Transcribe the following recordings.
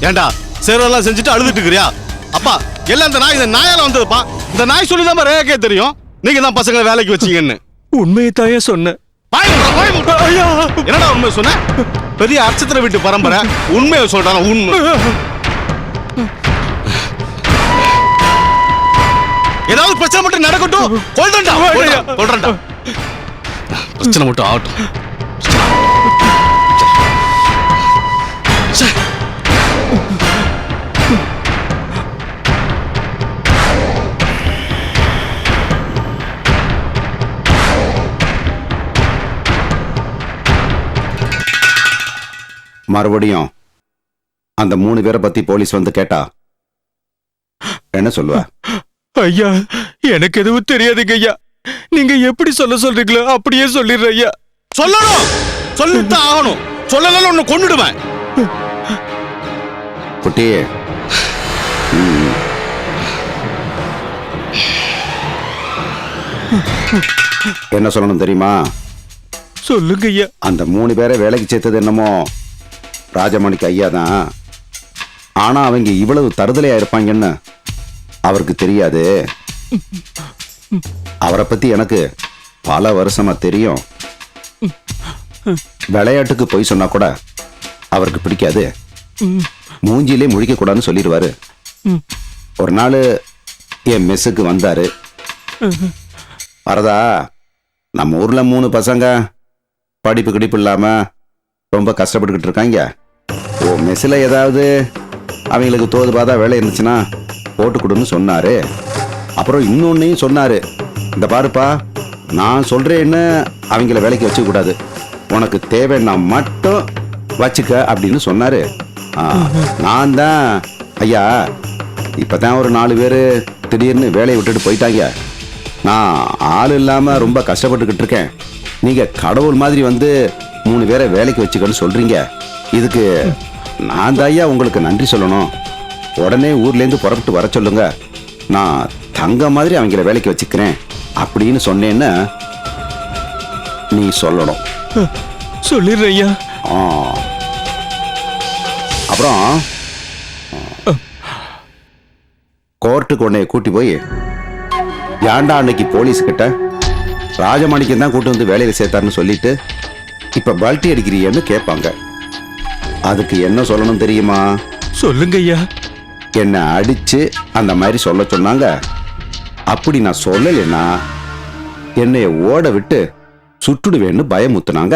ஏண்டா சேரெல்லாம் செஞ்சுட்டு அழுதுட்டு இருக்கிறியா? அப்பா எல்லாம் இந்த நாயால வந்ததுப்பா. இந்த நாய் சொல்லி தான் ரேகே தெரியும் நீங்க தான் பசங்களை வேலைக்கு வச்சீங்கன்னு. உண்மையை தாயே சொன்னேன். என்னடா உண்மை சொன்ன? பெரிய அர்ச்சத்திர வீட்டு பரம்பரை உண்மையை சொல்றான். உண்மை ஏதாவது பிரச்சனை மட்டும் நடக்கட்டும், கொல்றேன்டா. பிரச்சனை மட்டும் ஆகட்டும். மறுபடியும் அந்த 3 பேரை பத்தி போலீஸ் வந்து கேட்டா என்ன சொல்லுவ? ஐயா எனக்கு எதுவும் தெரியாதுங்க ஐயா. நீங்க எப்படி சொல்றீங்களோ அப்படியே சொல்லிடுற ஐயா. சொல்லணும், சொல்லித்தான் ஆகணும். சொல்லலாம் ஒன்னு கொண்டுடுவேன். குட்டி என்ன சொல்லணும் தெரியுமா? சொல்லுங்க ஐயா. அந்த 3 பேரை வேலைக்கு சேர்த்தது என்னமோ ராஜமணிக்கு ஐயா தான். ஆனா அவங்க இவ்வளவு தருதலையா இருப்பாங்கன்னு அவருக்கு தெரியாது. அவரை பத்தி எனக்கு பல வருஷமா தெரியும். விளையாட்டுக்கு போய் சொன்னா கூட அவருக்கு பிடிக்காது. மூஞ்சிலே முழிக்க கூடாதுன்னு சொல்லிடுவாரு. ஒரு நாள் என் மெஸ்ஸுக்கு வந்தாரு. வரதா, நம்ம ஊர்ல 3 பசங்க படிப்பு கிடிப்பு இல்லாம ரொம்ப கஷ்டப்பட்டுக்கிட்டு இருக்காங்க. ஓ மெஸ்ஸில் ஏதாவது அவங்களுக்கு தோது பாதா வேலை இருந்துச்சுன்னா போட்டு கொடுன்னு சொன்னாரு. அப்புறம் இன்னொன்னையும் சொன்னாரு, இந்த பாருப்பா நான் சொல்றேன்னு அவங்கள வேலைக்கு வச்சுக்க கூடாது, உனக்கு தேவைன்னா மட்டும் வச்சுக்க அப்படின்னு சொன்னாரு. நான் தான் ஐயா இப்பதான் ஒரு 4 பேர் திடீர்னு வேலையை விட்டுட்டு போயிட்டாங்க. நான் ஆள் இல்லாம ரொம்ப கஷ்டப்பட்டுக்கிட்டு இருக்கேன். நீங்க கடவுள் மாதிரி வந்து 3 பேரை வேலைக்கு வச்சுக்கன்னு சொல்றீங்க. இதுக்கு நான் தான் ஐயா உங்களுக்கு நன்றி சொல்லணும். உடனே ஊர்லேருந்து புறப்பட்டு வர சொல்லுங்க, நான் தங்க மாதிரி அவங்கள வேலைக்கு வச்சுக்கிறேன் அப்படின்னு சொன்னேன்னு நீ சொல்லணும். சொல்லிடுற ஐயா. அப்புறம் கோர்ட்டுக்கு உன்னை கூட்டி போய் ஏன்டா அன்னைக்கு போலீஸ் கிட்ட ராஜமாணிக்கம் தான் கூட்டு வந்து வேலையில சேர்த்தாருன்னு சொல்லிட்டு இப்ப பல்ட்டி அடிக்கிறியன்னு கேட்பாங்க. அதுக்கு என்ன சொல்லணும் தெரியுமா? சொல்லுங்க ஐயா. என்னை அடிச்சு அந்த மாதிரி சொல்ல சொன்னாங்க. அப்படி நான் சொல்லலைன்னா என்னைய ஓட விட்டு சுட்டுடுவேன்னு பயமுத்துனாங்க.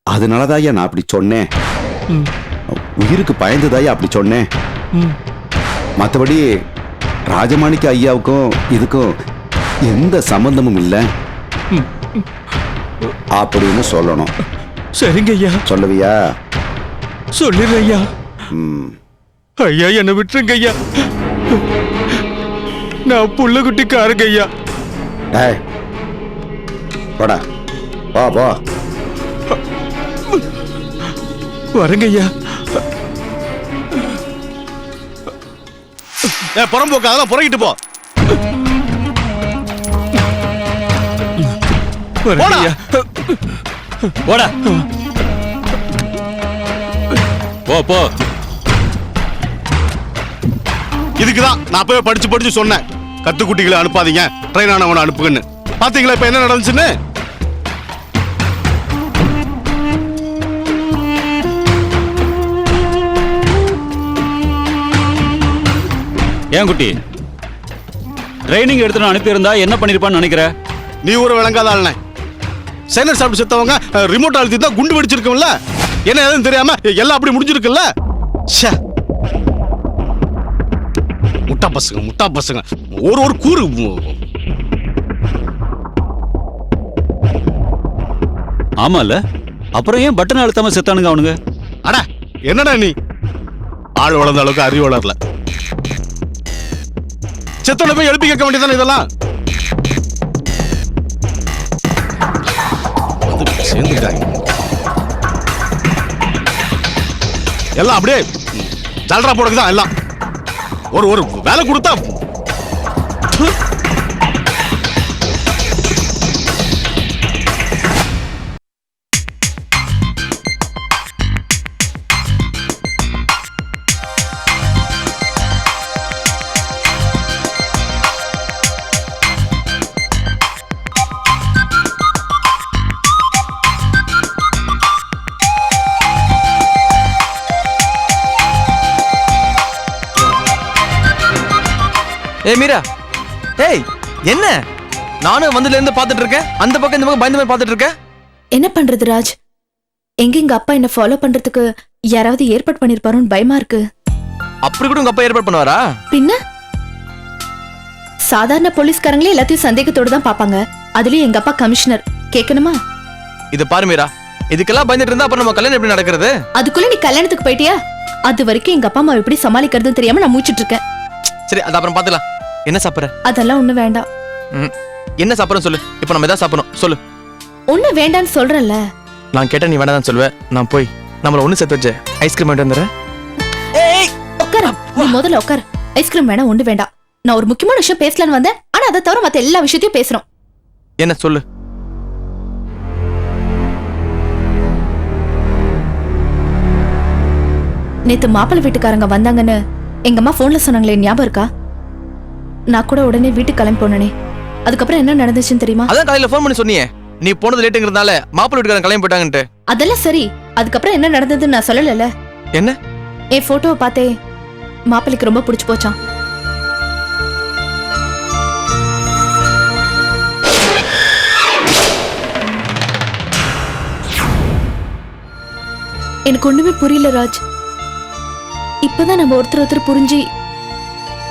அதனாலதான் நான் அப்படி சொன்னேன். உயிருக்கு பயந்துதாயா அப்படி சொன்னேன். மற்றபடி ராஜமாணிக்க ஐயாவுக்கும் இதுக்கும் எந்த சம்பந்தமும் இல்லை அப்படின்னு சொல்லணும். சரிங்க ஐயா. சொல்லுவியா? சொல்லிடுற ஐயா. ஐயா என்னை விட்டுருங்க ஐயா. நான் புள்ளகுட்டிக்காரங்க ஐயா. போடா, போ போ. வரங்க ஐயா. புறம்போக்கு அதெல்லாம் புறகிட்டு போ. போடா போடா போ போ. இதுக்குதான் நான் அப்பவே படிச்சு சொன்னேன், கத்துக்குட்டிகளை அனுப்பாதீங்க, ட்ரெயின் ஆனவனை அனுப்புங்கன்னு. பாத்தீங்களா இப்ப என்ன நடந்துச்சுன்னு? ஏன் குட்டி, ட்ரைனிங் எடுத்து அனுப்பியிருந்தா என்ன பண்ணிருப்பான்னு நினைக்கிற? நீ ஒரு விளங்காத ஆளுனே. சைனர் சாப்பிட்டு செத்தவங்க ரிமோட் அழுத்தி தான் குண்டு வெடிச்சிருக்கும்ல, என்ன எதுவும் தெரியாம எல்லாம் அப்படி முடிஞ்சிருக்குல்ல. முட்டா பசங்க ஒரு கூறு. ஆமால, அப்புறம் ஏன் பட்டன் அழுத்தாம செத்தானுங்க அவனுங்க? அட என்னடா நீ, ஆள் வளர்ந்த அளவுக்கு அறிவு வளரல. செத்தோட போய் எழுப்பி கேட்க வேண்டியதானே இதெல்லாம். எல்லாம் அப்படியே ஜல்ரா போடுக்குதான் எல்லாம். ஒரு வேலை கொடுத்தா ஏய் மீரா, ஏய் என்ன? நானும் வந்ததுல இருந்து பாத்துட்டு இருக்கேன். அந்த பக்கம் இந்த பக்கம் பயந்த மாதிரி பாத்துட்டு இருக்கேன். என்ன பண்றது ராஜ்? எங்க அப்பா என்ன ஃபாலோ பண்றதுக்கு யாராவது ஏற்பாடு பண்ணிருப்பாரோன்னு பயமா இருக்கு. அப்படி கூட உங்க அப்பா ஏற்பாடு பண்ணுவாரா? பின்ன சாதாரண போலீஸ்காரங்களே எல்லாத்தையும் சந்தேகத்தோட தான் பாப்பாங்க. அதுலயும் எங்க அப்பா கமிஷனர், கேட்கணுமா? இது பாரு மீரா, இதுக்கெல்லாம் பயந்துட்டு இருந்தா அப்புறம் நம்ம கல்யாணம் எப்படி நடக்கிறது? அதுக்குள்ள நீ கல்யாணத்துக்கு போயிட்டியா? அது வரைக்கும் எங்க அப்பா அம்மா எப்படி சமாளிக்கிறதுன்னு தெரியாம நான் மூச்சிட்டு இருக்கேன். சரி, அது அப்புறம் பாத்துக்கலாம். என்ன சாப்பிடுற? அதெல்லாம் ஒண்ணு வேண்டாம். என்ன சாப்பிடுறோம் சொல்லு. இப்ப நம்ம எதாவது சாப்பிடணும் சொல்லு. ஒண்ணு வேண்டான்னு சொல்றேன்ல. நான் கேட்டா நீ வேண்டாம் சொல்லுவேன். நான் போய் நம்மள ஒண்ணு சேர்த்து வச்சு ஐஸ்கிரீம் வாங்கிட்டு வந்துடுறேன். ஏய் உட்கார, நீ முதல்ல உட்கார். ஐஸ்கிரீம் வேணாம், ஒண்ணு வேண்டாம். நான் ஒரு முக்கியமான விஷயம் பேசலான்னு வந்தேன். ஆனா அதை தவிர மத்த எல்லா விஷயத்தையும் பேசுறோம். என்ன சொல்லு. நேத்து மாப்பிள்ளை வீட்டுக்காரங்க வந்தாங்கன்னு எங்க அம்மா போன்ல சொன்னாங்களே, ஞாபகம் இருக்கா? நான் கூட உடனே வீட்டுக்கு கிளம்பி போனேனே. அதுக்கப்புறம் என்ன நடந்துச்சுன்னு தெரியுமா? அதான் காலையில ஃபோன் பண்ணி சொன்னியே, நீ போனது லேட்டுங்கிறதுனால மாப்பிள்ளை வீட்டுக்காரங்க கிளம்பி போயிட்டாங்கன்ட்டு. அதெல்லாம் சரி, அதுக்கப்புறம் என்ன நடந்ததுன்னு நான் சொல்லல. என்ன? என் போட்டோவை பார்த்தே மாப்பிள்ளைக்கு ரொம்ப பிடிச்சு போச்சான். எனக்கு ஒண்ணுமே புரியல ராஜ். இப்பதான் நம்ம ஒருத்தர் புரிஞ்சு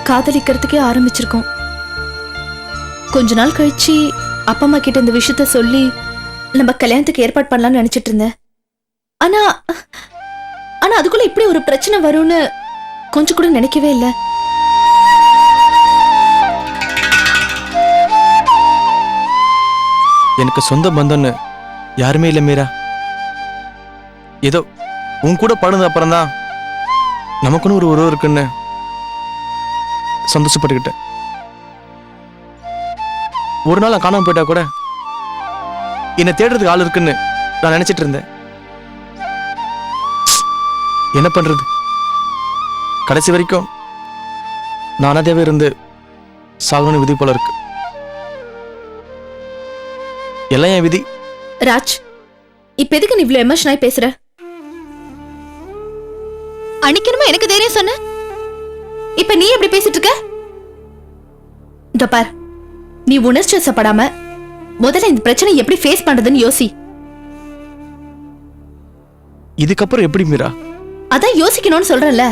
காதலிக்கிறதுக்கே ஆரம்பிச்சிருக்கோம். கொஞ்ச நாள் கழிச்சு அப்பா அம்மா கிட்ட இந்த விஷயத்த சொல்லி நம்ம கல்யாணத்துக்கு ஏற்பாடு பண்ணலாம்னு நினைச்சிட்டு இருந்தேன். ஆனா ஆனா அதுக்குள்ள இப்படி ஒரு பிரச்சனை வரும்னு கொஞ்சம் கூட நினைக்கவே இல்லை. எனக்கு சொந்த பந்தம்னு யாருமே இல்லை மீரா. ஏதோ உன் கூட படுனது அப்புறம் தான் நமக்குன்னு ஒரு உறவு இருக்குன்னு சந்தோஷப்பட்டுக்கிட்டேன். ஒரு நாள் நான் காணாம போயிட்டா கூட என்னை தேடுறதுக்கு ஆள் இருக்குன்னு நான் நினைச்சிட்டு இருந்தேன். என்ன பண்றது, கடைசி வரைக்கும் நான் அனாதையாவே இருந்து சாகணும்னு விதி போல இருக்கு. எல்லாம் என் விதி. ராஜ், இப்ப எதுக்கு நீ இவ்ளோ எமோஷன் ஆகி பேசுற? அன்னைக்குமா எனக்கு தைரியம் சொன்ன, இப்ப நீ எப்படி பேசிட்டு இருக்க? இதோ பார், நீ உணர்ச்சி வசப்படாம முதல்ல இந்த பிரச்சனை எப்படி ஃபேஸ் பண்றதுன்னு யோசி. இதுக்கப்புறம் எப்படி மீரா? அதான் யோசிக்கணும்னு சொல்றேன்ல.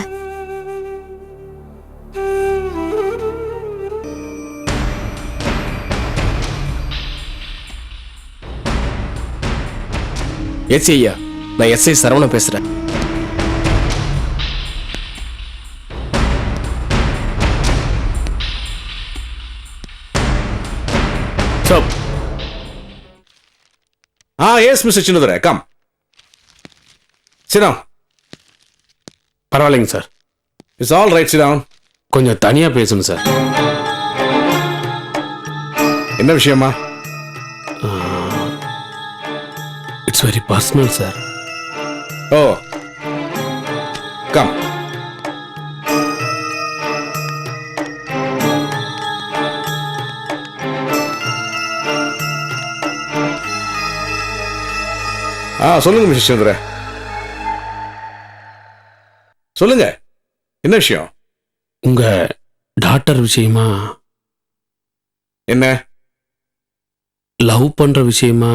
எஸ் ஐயா, நான் எஸ்ஐ சரவணன் பேசுறேன். Yes mister Chinnadurai, come. Sit down. பரவாயில்லைங்க sir. It's all right, sit down. கொஞ்சம் தனியா பேசணும் சார். என்ன விஷயமா? It's very personal sir. Oh, come. சொல்லுங்க மிஸ்டர் சின்னதுரை, சொல்லுங்க, என்ன விஷயம்? உங்க டாக்டர் விஷயமா? என்ன? லவ் பண்ற விஷயமா?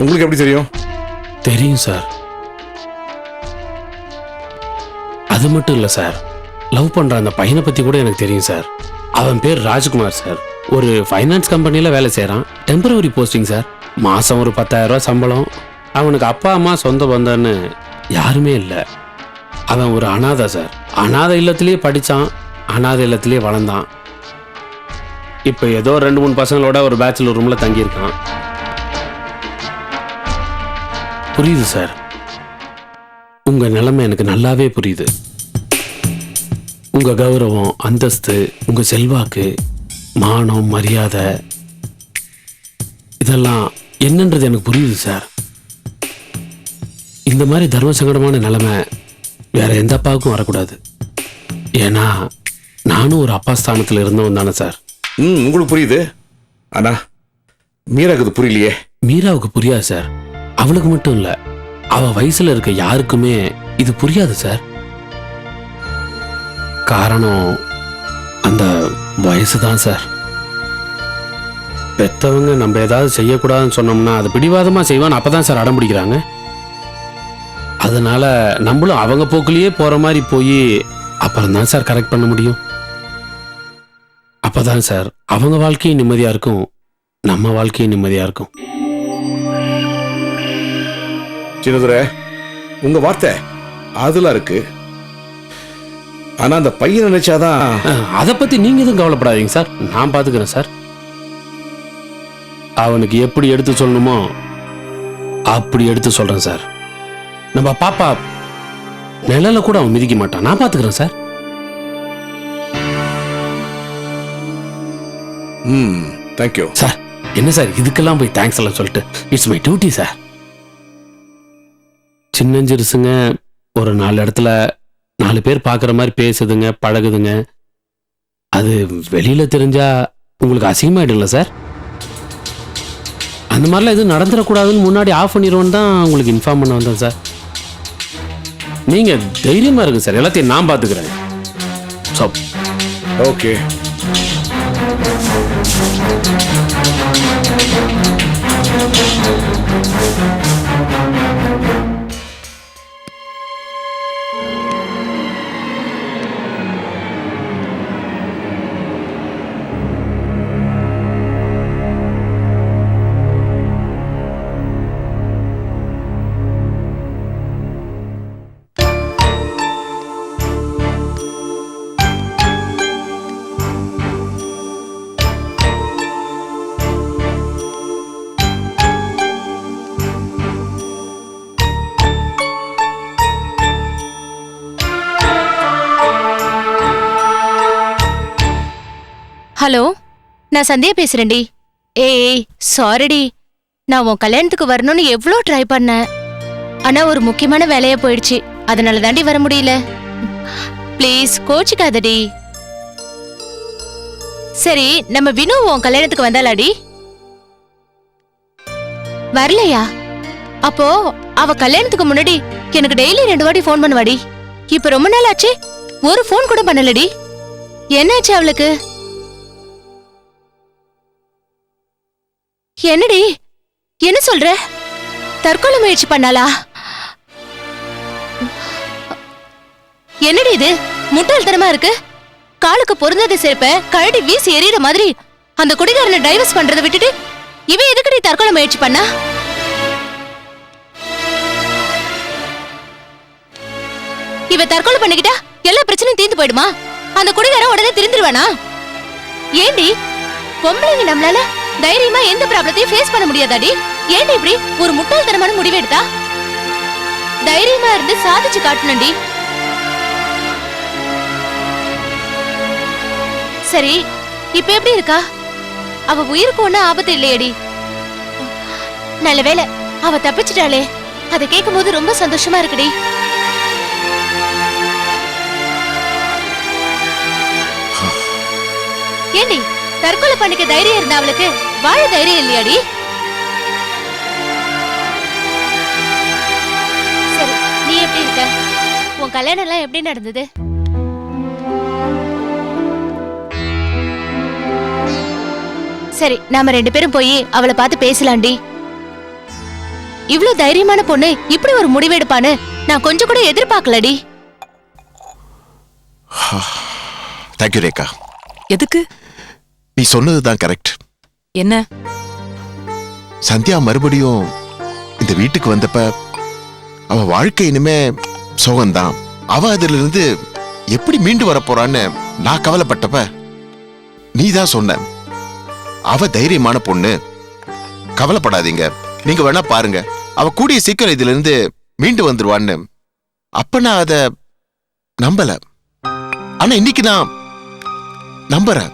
உங்களுக்கு எப்படி தெரியும்? தெரியும் சார். அது மட்டும் இல்ல சார், லவ் பண்ற அந்த பையனை பத்தி கூட எனக்கு தெரியும் சார். அவன் பேர் ராஜ்குமார் சார். ஒரு ஃபைனான்ஸ் கம்பெனில வேலை செய்யறான். Temporary posting sir. மாசம் ஒரு 10,000 ரூபாய் சம்பளம். அவனுக்கு அப்பா அம்மா சொந்த பந்தன்னு யாருமே இல்லை. அவன் ஒரு அனாதை சார். அனாதை இல்லத்திலேயே படிச்சான், அனாதை இல்லத்திலேயே வளர்ந்தான். இப்ப ஏதோ 2-3 பசங்களோட ஒரு பேச்சுலர் ரூம்ல தங்கியிருக்கான். புரியுது சார், உங்க நிலைமை எனக்கு நல்லாவே புரியுது. உங்க கௌரவம், அந்தஸ்து, உங்க செல்வாக்கு, மானம், மரியாதை, இதெல்லாம் என்னன்றது எனக்கு புரியுது சார். இந்த மாதிரி தர்ம சங்கடமான நிலைமை வேற எந்த அப்பாவுக்கும் வரக்கூடாது. ஏன்னா நானும் ஒரு அப்பா ஸ்தானத்தில் இருந்தவன் தானே சார். உங்களுக்கு புரியுது, ஆனா மீராவுக்கு புரியலையே. மீராவுக்கு புரியாது சார். அவளுக்கு மட்டும் இல்ல, அவ வயசுல இருக்க யாருக்குமே இது புரியாது சார். காரணம் அந்த வயசு தான் சார். பெத்தவங்க நம்ம ஏதாவது செய்யக்கூடாதுன்னு சொன்னோம்னா அது பிடிவாதமா செய்வான்னு அப்பதான் சார் அடம் பிடிக்கிறாங்க. அதனால நம்மளும் அவங்க போக்குலயே போற மாதிரி போய் அப்புறம் தான் சார் கரெக்ட் பண்ண முடியும். அப்பதான் சார் அவங்க வாழ்க்கையும் நிம்மதியா இருக்கும், நம்ம வாழ்க்கையும் நிம்மதியா இருக்கும். சின்னதுரை, உங்க வார்த்தை அதெல்லாம் இருக்கு. ஆனா அந்த பையன் நினைச்சாதான். அதை பத்தி நீங்க எதுவும் கவலைப்படாதீங்க சார், நான் பாத்துக்கிறேன் சார். அவனுக்கு எப்படி எடுத்து சொல்லணுமோ அப்படி எடுத்து சொல்றேன் சார். நம்ம பாப்பா நிழல கூட அவன் மிதிக்க மாட்டான், நான் பாத்துக்கிறேன் சார். Thank you sir. என்ன சார் இதுக்கெல்லாம் போய் தேங்க்ஸ் எல்லாம் சொல்லிட்டு, இட்ஸ் மை டியூட்டி சார். சின்னஞ்சிறுசுங்க ஒரு 4 இடத்துல 4 பேர் பார்க்குற மாதிரி பேசுதுங்க, பழகுதுங்க. அது வெளியில தெரிஞ்சா உங்களுக்கு அசிங்கமாயிடும்ல சார். அந்த மாதிரிலாம் எதுவும் நடந்துடக்கூடாதுன்னு முன்னாடி ஆஃப் பண்ணிடுவோன்னு தான் உங்களுக்கு இன்ஃபார்ம் பண்ண வந்தேன் சார். நீங்க தைரியமா இருக்கு சார், எல்லாத்தையும் நான் பார்த்துக்கிறேன். ஓகே. ஹலோ, நான் சந்தியா பேசுறேன்டி. ஏய் சாரிடி, நான் உன் கல்யாணத்துக்கு வரணும்னு எவ்வளோ ட்ரை பண்ணேன். ஆனா ஒரு முக்கியமான வேலையா போயிடுச்சு, அதனால தாண்டி வர முடியல. ப்ளீஸ் கோச்சிக்காதடி. சரி, நம்ம வினு உன் கல்யாணத்துக்கு வந்தாளாடி? வரலையா? அப்போ அவ கல்யாணத்துக்கு முன்னாடி எனக்கு டெய்லி 2 வாட்டி ஃபோன் பண்ணுவாடி. இப்ப ரொம்ப நாள் ஆச்சு, ஒரு ஃபோன் கூட பண்ணலடி. என்னாச்சு அவளுக்கு? என்னடி என்ன சொல்ற? தற்கொலை முயற்சி பண்ணாளா? என்னடி இது முட்டாள்தனமா இருக்கு? காலுக்கு பொருந்தத செருப்ப கழட்டி வீசி எறிகிற மாதிரி அந்த குடிகாரனை டைவர்ஸ் பண்றதை விட்டுட்டு இவ எதுக்குடி தற்கொலை முயற்சி பண்ணா? இவ தற்கொலை பண்ணிக்கிட்டா எல்லா பிரச்சனையும் தீர்ந்து போயிடுமா? அந்த குடிகாரன் உடனே திருந்துருவானா? ஏண்டி பொம்பளைங்க நம்மளால தைரியமா எந்த ப்ராப்ளத்தையும் ஃபேஸ் பண்ண முடியாதாடி? ஏண்டி இப்படி ஒரு முட்டாள்தனமான முடிவு எடுத்தா? தைரியமா இருந்து சாதிச்சு காட்டணும்டி. சரி, இப்ப எப்படி இருக்கா? அவ உயிருக்கு ஒன்னும் ஆபத்து இல்லையடி? நல்ல வேளை அவ தப்பிச்சிட்டாளே, அதை கேட்கும் போது ரொம்ப சந்தோஷமா இருக்குடி. ஏண்டி தற்கொலை பண்ணிக்க தைரியம் இருந்தா அவளுக்கு வாழ தைரியம் இல்லையாடி? சரி, நீ எப்படி இருக்க? உன் கல்யாணம் எல்லாம் எப்படி நடந்தது? சரி, நாம 2 பேரும் போய் அவளை பார்த்து பேசலாண்டி. இவ்ளோ தைரியமான பொண்ணு இப்படி ஒரு முடிவெடுப்பான்னு நான் கொஞ்சம் கூட எதிர்பார்க்கலடி. தேங்க்யூ ரேகா. எதுக்கு? நீ சொன்னதுதான் கரெக்ட். என்ன? சந்தியா மறுபடியும் இந்த வீட்டுக்கு வந்தப்ப அவ வாழ்க்கை இனிமே சோகம்தான். அவ அதுல இருந்து எப்படி மீண்டு வர போறான்னு நான் கவலைப்பட்டப்ப நீதான் சொன்ன, அவ தைரியமான பொண்ணு, கவலைப்படாதீங்க, நீங்க வேணா பாருங்க, அவ கூடிய சீக்கிரம் இதுல இருந்து மீண்டு வந்துருவான்னு. அப்ப நான் அத நம்பல. ஆனா இன்னைக்கு நான் நம்புறேன்.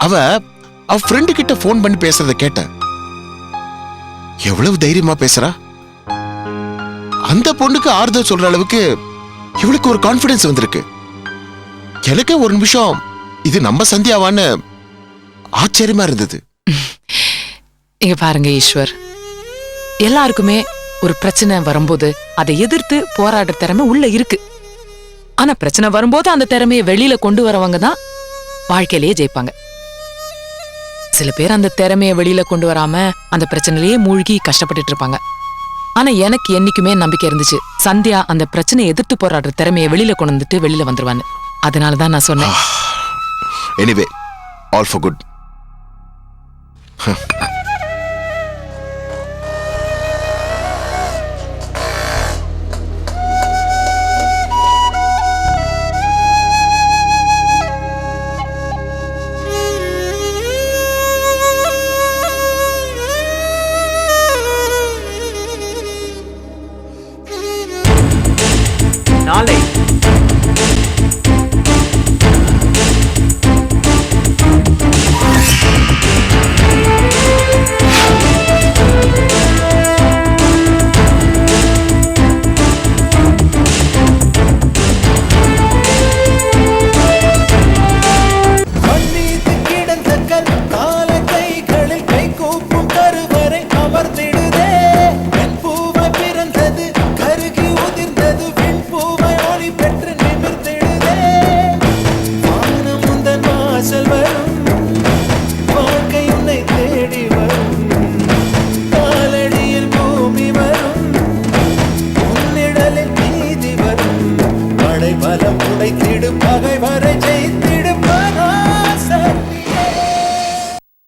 அவ ஃப்ரெண்டு கிட்ட போன் பண்ணி பேசுறத கேட்ட. எவ்வளவு தைரியமா பேசுறா. அந்த பொண்ணுக்கு ஆறுதல் சொல்ற அளவுக்கு இவளுக்கு ஒரு கான்பிடன்ஸ் வந்திருக்கு. எனக்கு ஒரு நிமிஷம் இது நம்ம சந்தியாவான்னு ஆச்சரியமா இருந்தது. இங்க பாருங்க ஈஸ்வர், எல்லாருக்குமே ஒரு பிரச்சனை வரும்போது அதை எதிர்த்து போராடுற திறமை உள்ள இருக்கு. ஆனா பிரச்சனை வரும்போது அந்த திறமையை வெளியில கொண்டு வரவங்க தான் வாழ்க்கையிலேயே ஜெயிப்பாங்க. சில பேர் அந்த திறமையை வெளியில கொண்டு வராம அந்த பிரச்சனையிலேயே மூழ்கி கஷ்டப்பட்டுட்டு இருப்பாங்க. ஆனா எனக்கு என்னைக்குமே நம்பிக்கை இருந்துச்சு, சந்தியா அந்த பிரச்சனையை எதிர்த்து போராடுற திறமையை வெளியில கொண்டு வந்துட்டு வெளியில வந்துருவான்னு. அதனாலதான் நான் சொன்னேன். Anyway all for good. நாளை கிடந்த கற்கால கைகளில் கை கூப்பும் கருவறை அமர்ந்திட